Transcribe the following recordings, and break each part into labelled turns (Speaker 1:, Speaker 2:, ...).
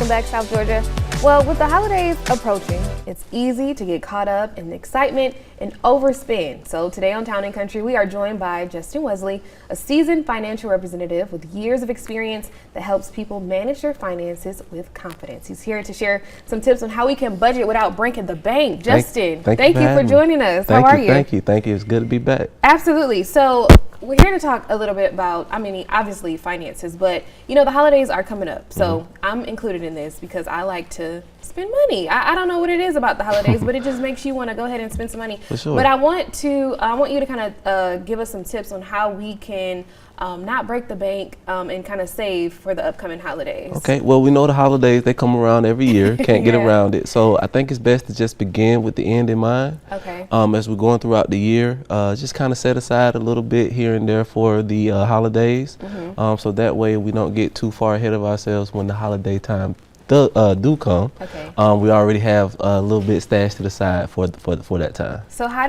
Speaker 1: welcome back, South Georgia. Well, with the holidays approaching, it's easy to get caught up in the excitement and overspend. So today on Town and Country, we are joined by Justin Wesley, a seasoned financial representative with years of experience that helps people manage their finances with confidence. He's here to share some tips on how we can budget without breaking the bank. Justin, thank you for joining us. How are you?
Speaker 2: Thank you. It's good to be back.
Speaker 1: Absolutely. So we're here to talk a little bit about, obviously finances, but the holidays are coming up. So I'm included in this because I like to spend money. I don't know what it is about the holidays, but it just makes you want to go ahead and spend some money.
Speaker 2: For sure.
Speaker 1: But I want you to kind of give us some tips on how we can not break the bank and kind of save for the upcoming holidays.
Speaker 2: Okay, well, we know the holidays, they come around every year. Can't get
Speaker 1: Yeah.
Speaker 2: around it. So I think it's best to just begin with the end in mind.
Speaker 1: Okay.
Speaker 2: As we're going throughout the year, just kind of set aside a little bit here and there for the holidays. So that way we don't get too far ahead of ourselves when the holiday time do come.
Speaker 1: Okay.
Speaker 2: We already have a little bit stashed to the side for that time.
Speaker 1: So what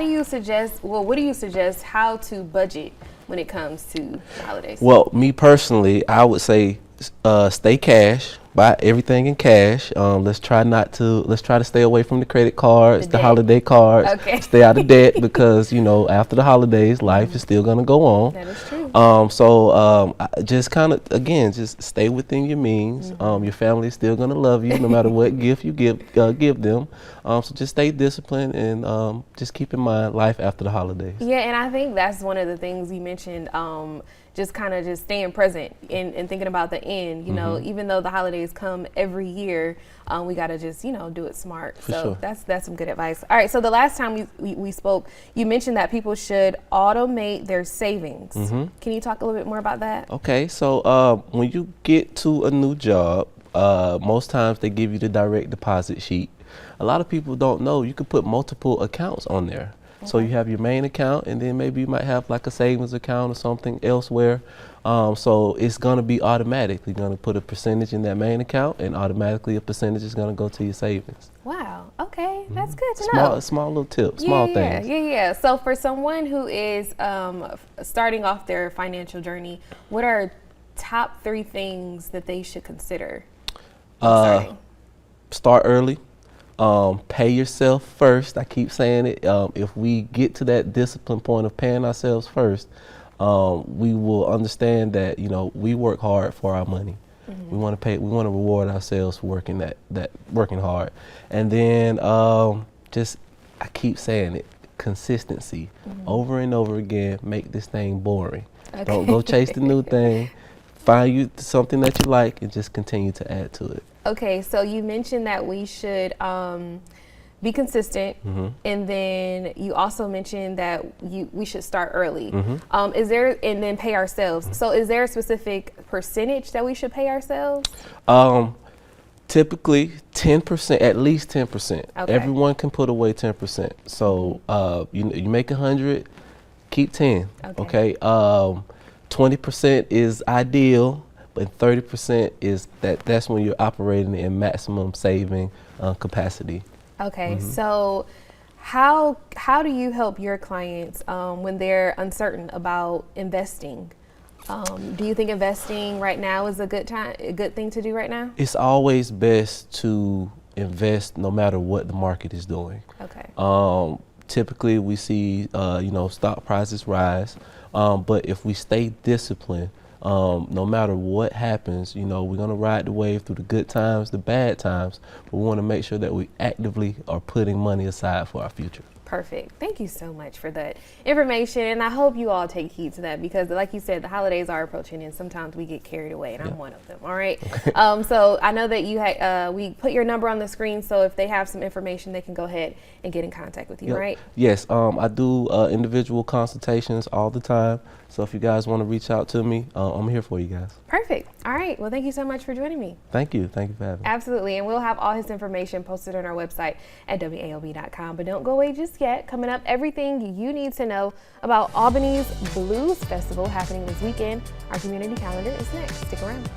Speaker 1: do you suggest how to budget when it comes to the holidays?
Speaker 2: Well, me personally, I would say stay cash, buy everything in cash. Let's try to stay away from the credit cards, the holiday cards.
Speaker 1: Okay.
Speaker 2: Stay out of debt because after the holidays, life is still gonna go on.
Speaker 1: That is true.
Speaker 2: Just kind of just stay within your means. Your family is still gonna love you no matter what gift you give them. So just stay disciplined and just keep in mind life after the holidays.
Speaker 1: Yeah, and I think that's one of the things you mentioned. Just staying present and thinking about the end. Even though the holidays come every year, we gotta just do it smart.
Speaker 2: For
Speaker 1: so
Speaker 2: sure.
Speaker 1: that's some good advice. All right, so the last time we spoke, you mentioned that people should automate their savings. Can you talk a little bit more about that?
Speaker 2: Okay, so when you get to a new job, most times they give you the direct deposit sheet. A lot of people don't know you could put multiple accounts on there. So you have your main account, and then maybe you might have like a savings account or something elsewhere. So it's going to be automatic. You're going to put a percentage in that main account, and automatically a percentage is going to go to your savings.
Speaker 1: Wow. Okay, that's good to know.
Speaker 2: Small little tips, small things.
Speaker 1: Yeah. So for someone who is starting off their financial journey, what are top 3 things that they should consider starting?
Speaker 2: Start early. Pay yourself first. I keep saying it. If we get to that discipline point of paying ourselves first, we will understand that we work hard for our money. We want to reward ourselves for working hard. And then I keep saying it, consistency. Over and over again, make this thing boring.
Speaker 1: Okay.
Speaker 2: Don't go chase the new thing. Find you something that you like and just continue to add to it.
Speaker 1: Okay, so you mentioned that we should be consistent, and then you also mentioned that we should start early. And then pay ourselves. So is there a specific percentage that we should pay ourselves?
Speaker 2: Typically 10%, at least 10%.
Speaker 1: Okay.
Speaker 2: Everyone can put away 10%. So you make 100, keep 10. Okay. 20% is ideal. But 30% is that's when you're operating in maximum saving capacity. Okay,
Speaker 1: so how do you help your clients when they're uncertain about investing? Do you think investing right now is a good thing to do right now?
Speaker 2: It's always best to invest no matter what the market is doing.
Speaker 1: Okay.
Speaker 2: Typically we see stock prices rise, but if we stay disciplined, no matter what happens, we're going to ride the wave through the good times, the bad times, but we want to make sure that we actively are putting money aside for our future.
Speaker 1: Perfect. Thank you so much for that information, and I hope you all take heed to that because, like you said, the holidays are approaching, and sometimes we get carried away, and I'm one of them. All right. So I know that we put your number on the screen, so if they have some information, they can go ahead and get in contact with you. Right?
Speaker 2: Yes. I do individual consultations all the time. So if you guys want to reach out to me, I'm here for you guys.
Speaker 1: Perfect. All right. Well, thank you so much for joining me.
Speaker 2: Thank you. Thank you for having me.
Speaker 1: Absolutely. And we'll have all his information posted on our website at WALB.com. But don't go away just yet. Coming up, everything you need to know about Albany's Blues Festival happening this weekend. Our community calendar is next. Stick around.